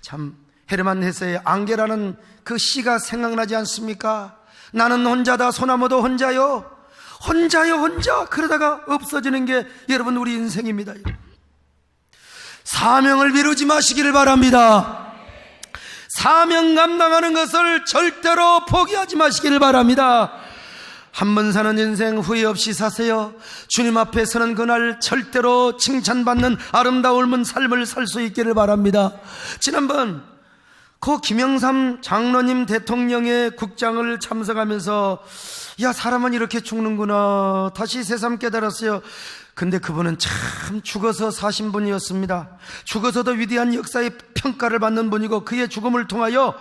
참, 헤르만 헤세의 안개라는 그 시가 생각나지 않습니까? 나는 혼자다, 소나무도 혼자요, 혼자요 혼자. 그러다가 없어지는 게 여러분 우리 인생입니다. 사명을 미루지 마시기를 바랍니다. 사명 감당하는 것을 절대로 포기하지 마시기를 바랍니다. 한 번 사는 인생 후회 없이 사세요. 주님 앞에 서는 그날 절대로 칭찬받는 아름다운 삶을 살 수 있기를 바랍니다. 지난번 고 김영삼 장로님 대통령의 국장을 참석하면서, 야, 사람은 이렇게 죽는구나 다시 새삼 깨달았어요. 근데 그분은 참 죽어서 사신 분이었습니다. 죽어서도 위대한 역사의 평가를 받는 분이고, 그의 죽음을 통하여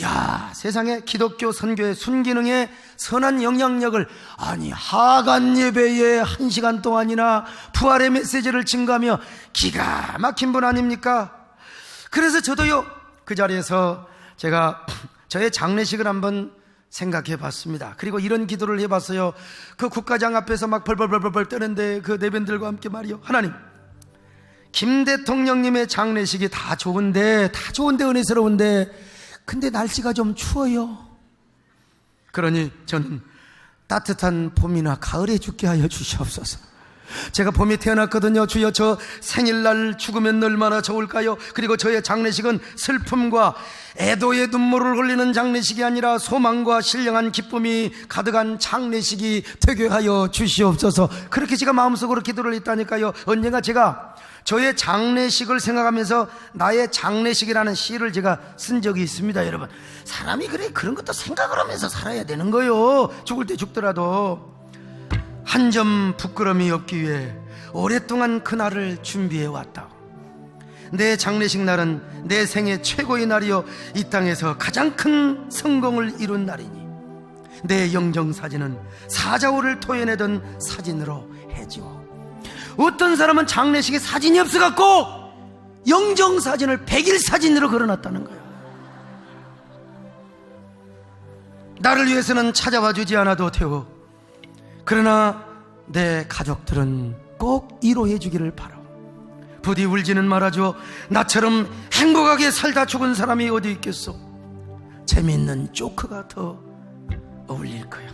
야, 세상에 기독교 선교의 순기능의 선한 영향력을, 아니 하간 예배에 1시간 동안이나 부활의 메시지를 증거하며 기가 막힌 분 아닙니까? 그래서 저도요, 그 자리에서 제가 저의 장례식을 한번 생각해 봤습니다. 그리고 이런 기도를 해봤어요. 그 국가장 앞에서 막 벌벌벌벌 떠는데 그 내변들과 함께 말이요, 하나님, 김 대통령님의 장례식이 다 좋은데 은혜스러운데 근데 날씨가 좀 추워요. 그러니 저는 따뜻한 봄이나 가을에 죽게 하여 주시옵소서. 제가 봄에 태어났거든요. 주여, 저 생일날 죽으면 얼마나 좋을까요? 그리고 저의 장례식은 슬픔과 애도의 눈물을 흘리는 장례식이 아니라 소망과 신령한 기쁨이 가득한 장례식이 되게 하여 주시옵소서. 그렇게 제가 마음속으로 기도를 했다니까요. 언젠가 제가 저의 장례식을 생각하면서 나의 장례식이라는 시를 제가 쓴 적이 있습니다. 여러분, 사람이 그런 것도 생각을 하면서 살아야 되는 거요. 죽을 때 죽더라도. 한 점 부끄러움이 없기 위해 오랫동안 그날을 준비해 왔다. 내 장례식 날은 내 생애 최고의 날이요, 이 땅에서 가장 큰 성공을 이룬 날이니 내 영정사진은 사자오를 토해내던 사진으로 해지워. 어떤 사람은 장례식에 사진이 없어갖고 영정사진을 100일 사진으로 걸어놨다는 거야. 나를 위해서는 찾아와 주지 않아도 되고, 그러나 내 가족들은 꼭 위로해 주기를 바라. 부디 울지는 말아줘. 나처럼 행복하게 살다 죽은 사람이 어디 있겠소. 재미있는 조크가 더 어울릴 거야.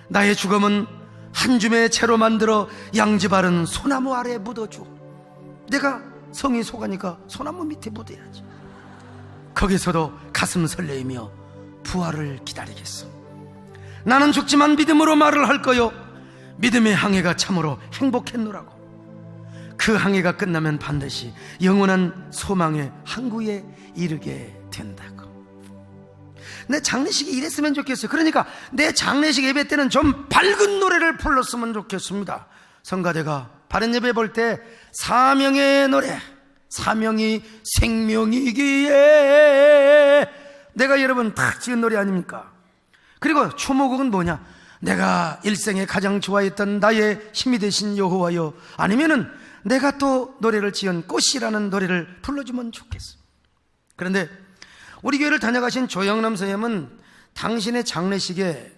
나의 죽음은 한 줌의 채로 만들어 양지 바른 소나무 아래에 묻어줘. 내가 성이 속아니까 소나무 밑에 묻어야지. 거기서도 가슴 설레이며 부활을 기다리겠어. 나는 죽지만 믿음으로 말을 할 거요, 믿음의 항해가 참으로 행복했노라고. 그 항해가 끝나면 반드시 영원한 소망의 항구에 이르게 된다고. 내 장례식이 이랬으면 좋겠어요. 그러니까 내 장례식 예배 때는 좀 밝은 노래를 불렀으면 좋겠습니다. 성가대가 바른 예배 볼 때 사명의 노래, 사명이 생명이기에, 내가 여러분 다 지은 노래 아닙니까? 그리고 추모곡은 뭐냐? 내가 일생에 가장 좋아했던 나의 힘이 되신 여호와여, 아니면은 내가 또 노래를 지은 꽃이라는 노래를 불러주면 좋겠어. 그런데 우리 교회를 다녀가신 조영남 선생님은 당신의 장례식에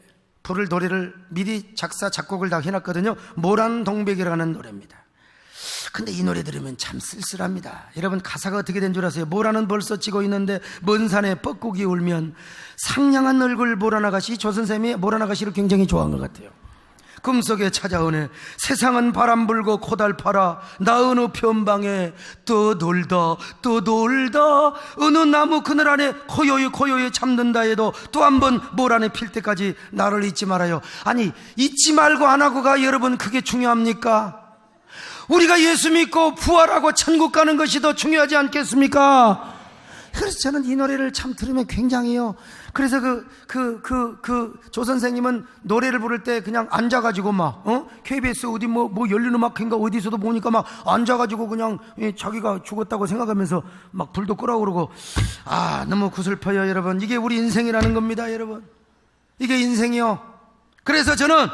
부를 노래를 미리 작사 작곡을 다 해놨거든요. 모란동백이라는 노래입니다. 근데 이 노래 들으면 참 쓸쓸합니다. 여러분, 가사가 어떻게 된 줄 아세요? 모란은 벌써 지고 있는데 먼 산에 뻐꾸기 울면, 상냥한 얼굴 모란아가씨. 조 선생님이 모란아가씨를 굉장히 좋아한 것 같아요. 꿈속에 찾아오네. 세상은 바람 불고 코달파라. 나 어느 편방에 떠돌다 어느 나무 그늘 안에 고요히 잠든다 해도 또 한 번 모란에 필 때까지 나를 잊지 말아요. 아니, 잊지 말고 안 하고가 여러분 그게 중요합니까? 우리가 예수 믿고 부활하고 천국 가는 것이 더 중요하지 않겠습니까? 그래서 저는 이 노래를 참 들으면 굉장히요. 그래서 조 선생님은 노래를 부를 때 그냥 앉아가지고 KBS 어디 뭐 열린 음악회인가 어디서도 보니까 막 앉아가지고 그냥 자기가 죽었다고 생각하면서 막 불도 끄라고 그러고, 너무 구슬퍼요, 여러분. 이게 우리 인생이라는 겁니다, 여러분. 이게 인생이요. 그래서 저는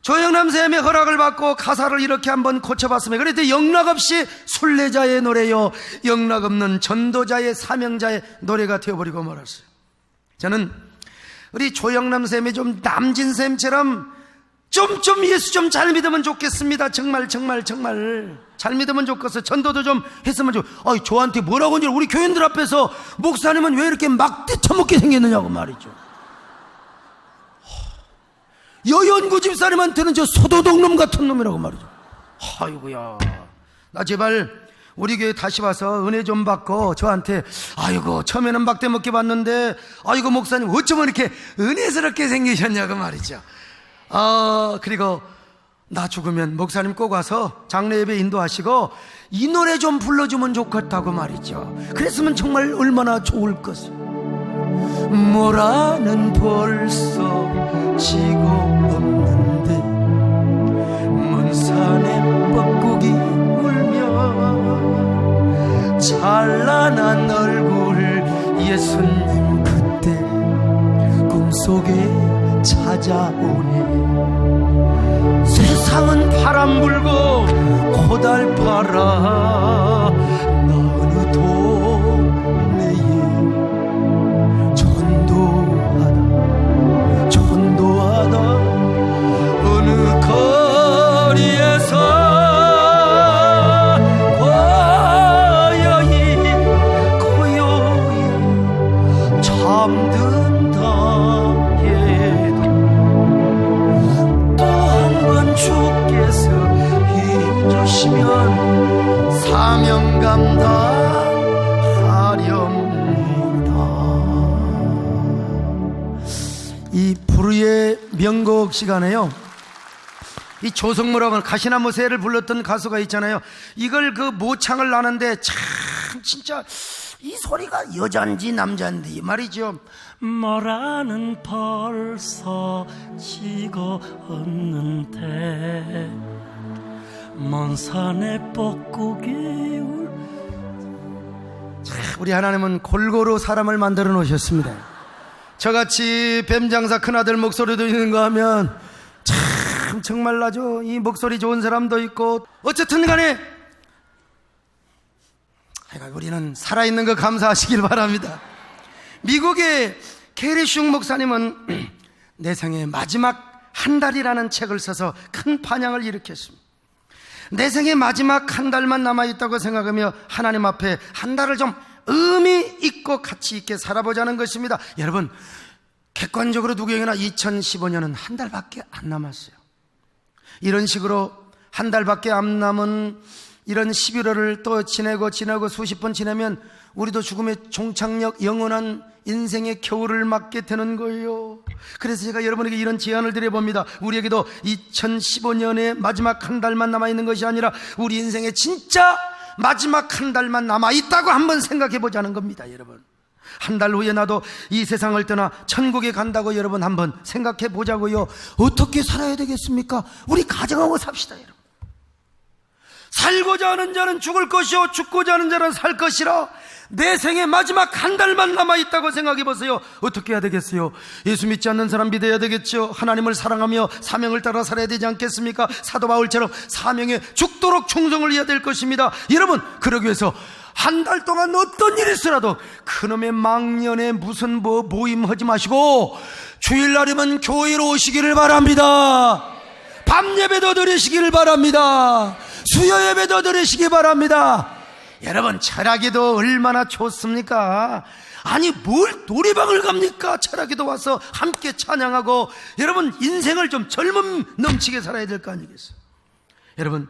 조영남 쌤의 허락을 받고 가사를 이렇게 한번 고쳐봤습니다. 그랬더니 영락없이 순례자의 노래요, 영락없는 전도자의 사명자의 노래가 되어버리고 말았어요. 저는 우리 조영남 쌤이 좀 남진 쌤처럼 좀 예수 좀 잘 믿으면 좋겠습니다. 정말 잘 믿으면 좋겠어. 전도도 좀 했으면 저한테 뭐라고 하는지, 우리 교인들 앞에서 목사님은 왜 이렇게 막대 처먹게 생겼느냐고 말이죠. 여연구 집사님한테는 저 소도둑놈 같은 놈이라고 말이죠. 아이고야, 나 제발 우리 교회 다시 와서 은혜 좀 받고 저한테, 아이고 처음에는 막대 먹게 봤는데 아이고 목사님 어쩌면 이렇게 은혜스럽게 생기셨냐고 말이죠. 그리고 나 죽으면 목사님 꼭 와서 장례 예배 인도하시고 이 노래 좀 불러주면 좋겠다고 말이죠. 그랬으면 정말 얼마나 좋을 것을. 모라는 벌써 지고 없는데 먼 산에 뻐꾸기 울며, 찬란한 얼굴 예수님 그때 꿈속에 찾아오네. 세상은 바람 불고 코달파라. 나 어느 동네에 전도하다 어느 거리에서 고요히 잠든다 해도 또 한 번 주께서 힘주시면 사명 감당하렵니다. 이 불후의 명곡 시간에요, 이 조성모라고 하는 가시나무 새를 불렀던 가수가 있잖아요. 이걸 그 모창을 하는데 참 진짜 이 소리가 여잔지 남잔지 말이죠. 모라는 벌써 지고 없는데 먼 산에 뻐꾸기 우리 하나님은 골고루 사람을 만들어 놓으셨습니다. 저같이 뱀장사 큰아들 목소리도 있는 거 하면 참 정말 아주 이 목소리 좋은 사람도 있고, 어쨌든 간에 우리는 살아있는 거 감사하시길 바랍니다. 미국의 캐리슝 목사님은 내 생의 마지막 한 달이라는 책을 써서 큰 반향을 일으켰습니다. 내 생의 마지막 한 달만 남아있다고 생각하며 하나님 앞에 한 달을 좀 의미 있고 가치 있게 살아보자는 것입니다. 여러분, 객관적으로 누구에게나 2015년은 한 달밖에 안 남았어요. 이런 식으로 한 달밖에 안 남은 이런 11월을 또 지내고 수십 번 지내면 우리도 죽음의 종착역, 영원한 인생의 겨울을 맞게 되는 거예요. 그래서 제가 여러분에게 이런 제안을 드려봅니다. 우리에게도 2015년의 마지막 한 달만 남아있는 것이 아니라 우리 인생의 진짜 마지막 한 달만 남아있다고 한번 생각해 보자는 겁니다. 여러분, 한 달 후에 나도 이 세상을 떠나 천국에 간다고 여러분 한번 생각해 보자고요. 어떻게 살아야 되겠습니까? 우리 가정하고 삽시다. 여러분, 살고자 하는 자는 죽을 것이요 죽고자 하는 자는 살 것이라. 내 생의 마지막 한 달만 남아있다고 생각해 보세요. 어떻게 해야 되겠어요? 예수 믿지 않는 사람 믿어야 되겠죠. 하나님을 사랑하며 사명을 따라 살아야 되지 않겠습니까? 사도 바울처럼 사명에 죽도록 충성을 해야 될 것입니다. 여러분, 그러기 위해서 한 달 동안 어떤 일이 있어라도 그놈의 망년에 무슨 모임 하지 마시고 주일날이면 교회로 오시기를 바랍니다. 밤 예배도 드리시기를 바랍니다. 수요 예배도 드리시기 바랍니다. 여러분, 철학에도 얼마나 좋습니까? 아니, 뭘 노래방을 갑니까? 철학에도 와서 함께 찬양하고, 여러분, 인생을 좀 젊음 넘치게 살아야 될 거 아니겠어요? 여러분,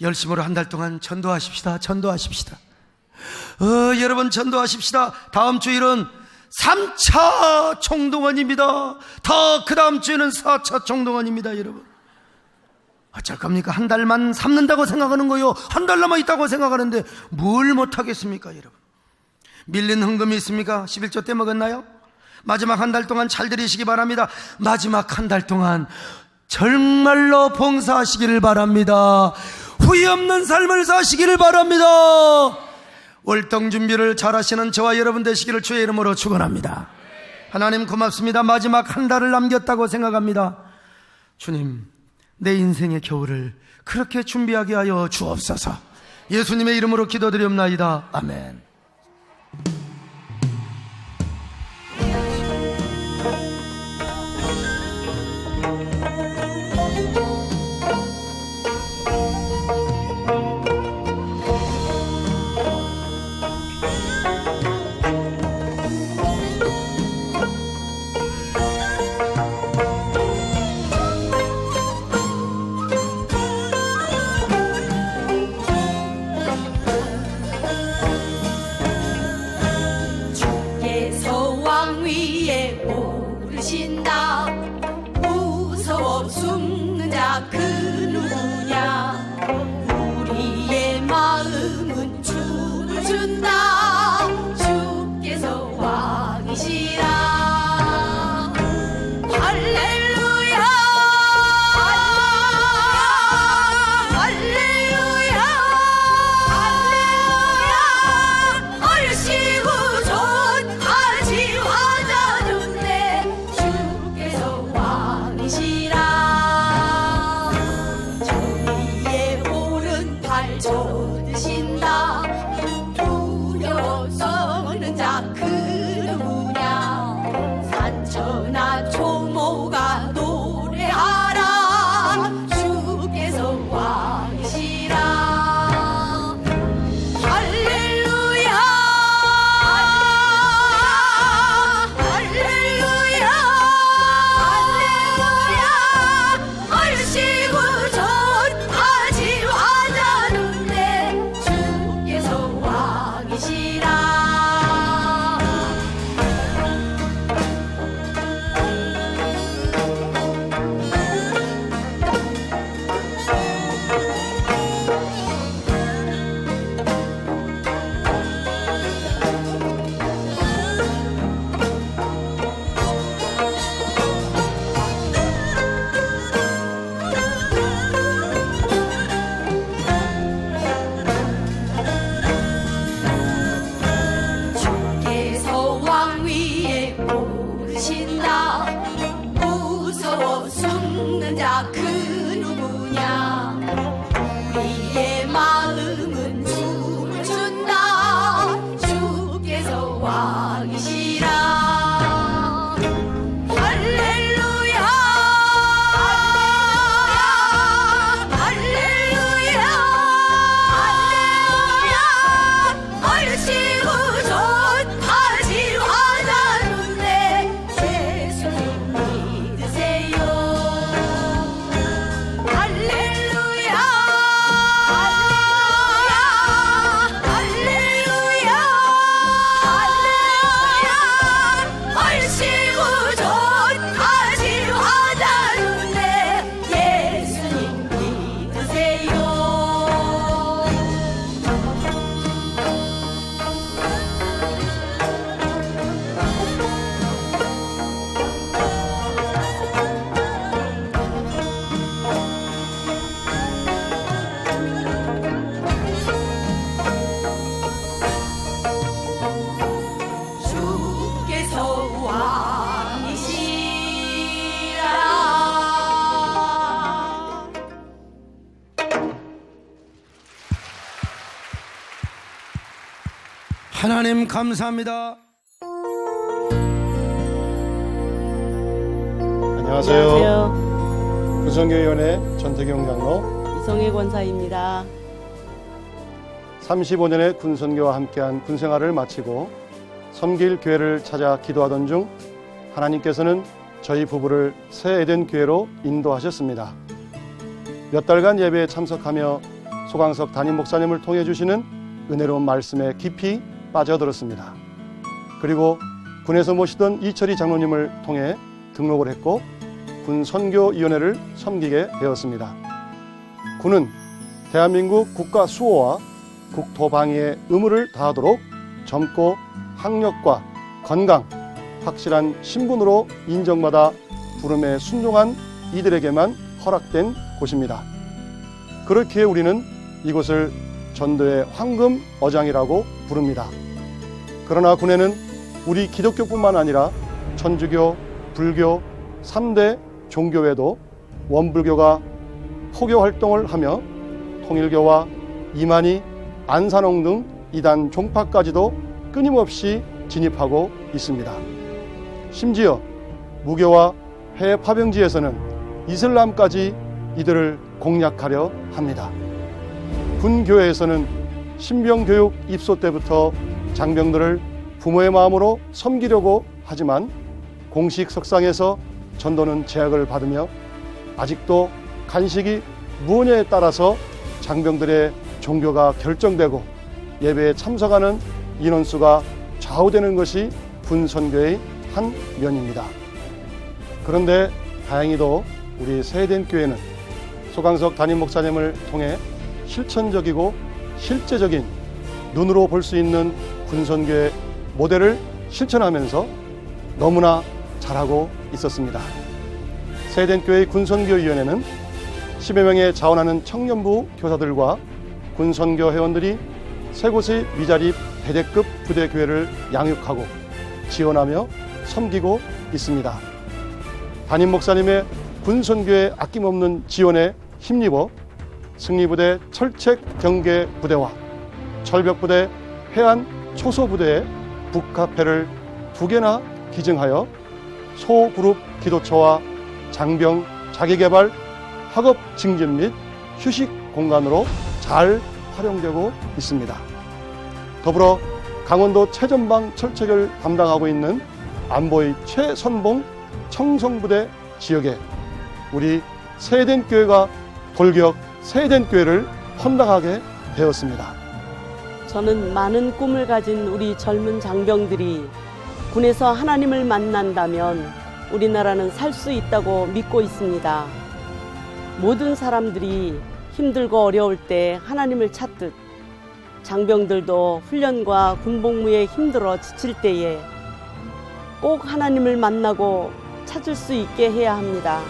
열심으로 한 달 동안 전도하십시다. 전도하십시다. 여러분, 전도하십시다. 다음 주일은 3차 총동원입니다. 더 그 다음 주에는 4차 총동원입니다. 여러분, 어쩔 겁니까? 한 달만 삼는다고 생각하는 거요, 한 달 남아있다고 생각하는데 뭘 못하겠습니까? 여러분, 밀린 헌금이 있습니까? 11조 때 먹었나요? 마지막 한 달 동안 잘 들으시기 바랍니다. 마지막 한 달 동안 정말로 봉사하시기를 바랍니다. 후회 없는 삶을 사시기를 바랍니다. 월동 준비를 잘 하시는 저와 여러분 되시기를 주의 이름으로 축원합니다. 하나님 고맙습니다. 마지막 한 달을 남겼다고 생각합니다. 주님, 내 인생의 겨울을 그렇게 준비하게 하여 주옵소서. 예수님의 이름으로 기도드리옵나이다. 아멘. 주께서 숨는 자 그 누구냐 우리의 마음은 춤을 춘다 주께서 왕이시라 할렐루야 할렐루야 할렐루야 얼씨구 좋다지 화나는데 예수님 믿으세요 할렐루야 할렐루야 할렐루야 얼씨구 좋다지 화나는데 예수님 믿으세요 주께서 왕이시라 하나님 감사합니다. 안녕하세요. 군선교위원회 전태경 장로, 이성애 권사입니다. 35년의 군선교와 함께한 군생활을 마치고 섬길 교회를 찾아 기도하던 중 하나님께서는 저희 부부를 새 에덴 교회로 인도하셨습니다. 몇 달간 예배에 참석하며 소강석 담임 목사님을 통해 주시는 은혜로운 말씀에 깊이 빠져들었습니다. 그리고 군에서 모시던 이철희 장로님을 통해 등록을 했고 군 선교위원회를 섬기게 되었습니다. 군은 대한민국 국가 수호와 국토 방위의 의무를 다하도록 젊고 학력과 건강, 확실한 신분으로 인정받아 부름에 순종한 이들에게만 허락된 곳입니다. 그렇기에 우리는 이곳을 전도의 황금 어장이라고 부릅니다. 그러나 군에는 우리 기독교뿐만 아니라 천주교, 불교, 3대 종교 외에도 원불교가 포교 활동을 하며 통일교와 이만희, 안산홍 등 이단 종파까지도 끊임없이 진입하고 있습니다. 심지어 무교와 해외 파병지에서는 이슬람까지 이들을 공략하려 합니다. 군교회에서는 신병교육 입소 때부터 장병들을 부모의 마음으로 섬기려고 하지만 공식 석상에서 전도는 제약을 받으며 아직도 간식이 무엇냐에 따라서 장병들의 종교가 결정되고 예배에 참석하는 인원수가 좌우되는 것이 군선교의 한 면입니다. 그런데 다행히도 우리 새 에덴 교회는 소강석 담임 목사님을 통해 실천적이고 실제적인 눈으로 볼 수 있는 군선교의 모델을 실천하면서 너무나 잘하고 있었습니다. 새 에덴 교회 군선교위원회는 10여 명의 자원하는 청년부 교사들과 군선교 회원들이 세 곳의 미자립 대대급 부대 교회를 양육하고 지원하며 섬기고 있습니다. 담임 목사님의 군선교의 아낌없는 지원에 힘입어 승리부대 철책 경계 부대와 철벽부대 해안 초소부대의 북카페를 2개나 기증하여 소그룹 기도처와 장병 자기개발 학업 증진 및 휴식 공간으로 잘 활용되고 있습니다. 더불어 강원도 최전방 철책을 담당하고 있는 안보의 최선봉 청성부대 지역에 우리 새 에덴 교회가 돌격 새 에덴 교회를 헌당하게 되었습니다. 저는 많은 꿈을 가진 우리 젊은 장병들이 군에서 하나님을 만난다면 우리나라는 살 수 있다고 믿고 있습니다. 모든 사람들이 힘들고 어려울 때 하나님을 찾듯 장병들도 훈련과 군복무에 힘들어 지칠 때에 꼭 하나님을 만나고 찾을 수 있게 해야 합니다.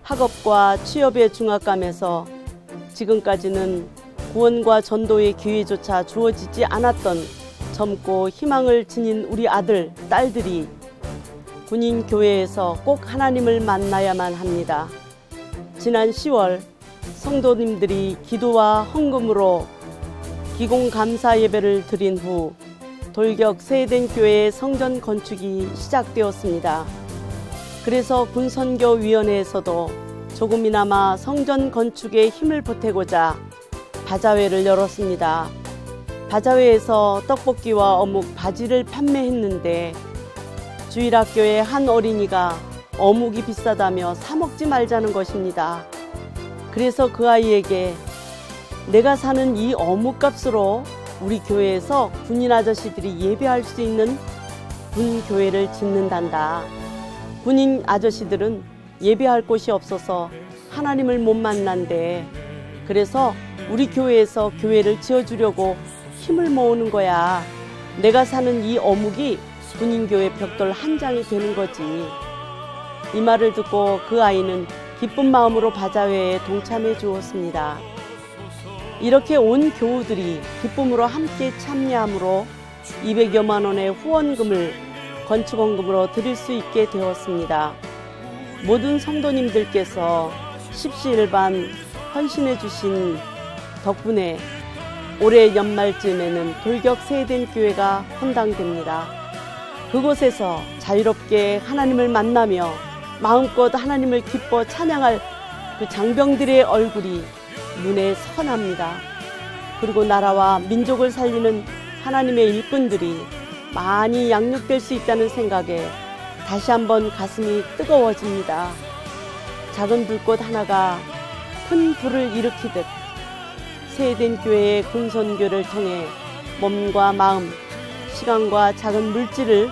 학업과 취업의 중압감에서 지금까지는 구원과 전도의 기회조차 주어지지 않았던 젊고 희망을 지닌 우리 아들, 딸들이 군인 교회에서 꼭 하나님을 만나야만 합니다. 지난 10월 성도님들이 기도와 헌금으로 기공 감사 예배를 드린 후 돌격 세eden 교회의 성전 건축이 시작되었습니다. 그래서 군선교위원회에서도 조금이나마 성전 건축에 힘을 보태고자 바자회를 열었습니다. 바자회에서 떡볶이와 어묵, 바지를 판매했는데 주일학교의 한 어린이가 어묵이 비싸다며 사 먹지 말자는 것입니다. 그래서 그 아이에게 내가 사는 이 어묵값으로 우리 교회에서 군인 아저씨들이 예배할 수 있는 군교회를 짓는단다. 군인 아저씨들은 예배할 곳이 없어서 하나님을 못 만난대. 그래서 우리 교회에서 교회를 지어주려고 힘을 모으는 거야. 내가 사는 이 어묵이 군인교회 벽돌 한 장이 되는 거지. 이 말을 듣고 그 아이는 기쁜 마음으로 바자회에 동참해 주었습니다. 이렇게 온 교우들이 기쁨으로 함께 참여함으로 200여만 원의 후원금을 건축원금으로 드릴 수 있게 되었습니다. 모든 성도님들께서 십시일반 헌신해 주신 덕분에 올해 연말쯤에는 돌격 세eden 교회가 헌당됩니다. 그곳에서 자유롭게 하나님을 만나며 마음껏 하나님을 기뻐 찬양할 그 장병들의 얼굴이 눈에 선합니다. 그리고 나라와 민족을 살리는 하나님의 일꾼들이 많이 양육될 수 있다는 생각에 다시 한번 가슴이 뜨거워집니다. 작은 불꽃 하나가 큰 불을 일으키듯 세eden 교회의 군선교를 통해 몸과 마음, 시간과 작은 물질을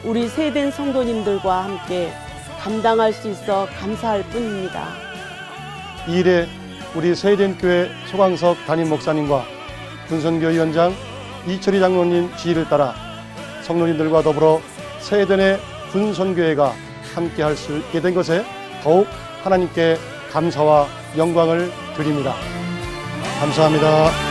우리 세eden 성도님들과 함께 감당할 수 있어 감사할 뿐입니다. 이 일에 우리 세eden 교회 소강석 담임 목사님과 군선교위원장 이철희 장로님 지휘를 따라 성도님들과 더불어 세eden의 군선교회가 함께 할 수 있게 된 것에 더욱 하나님께 감사와 영광을 드립니다. 감사합니다.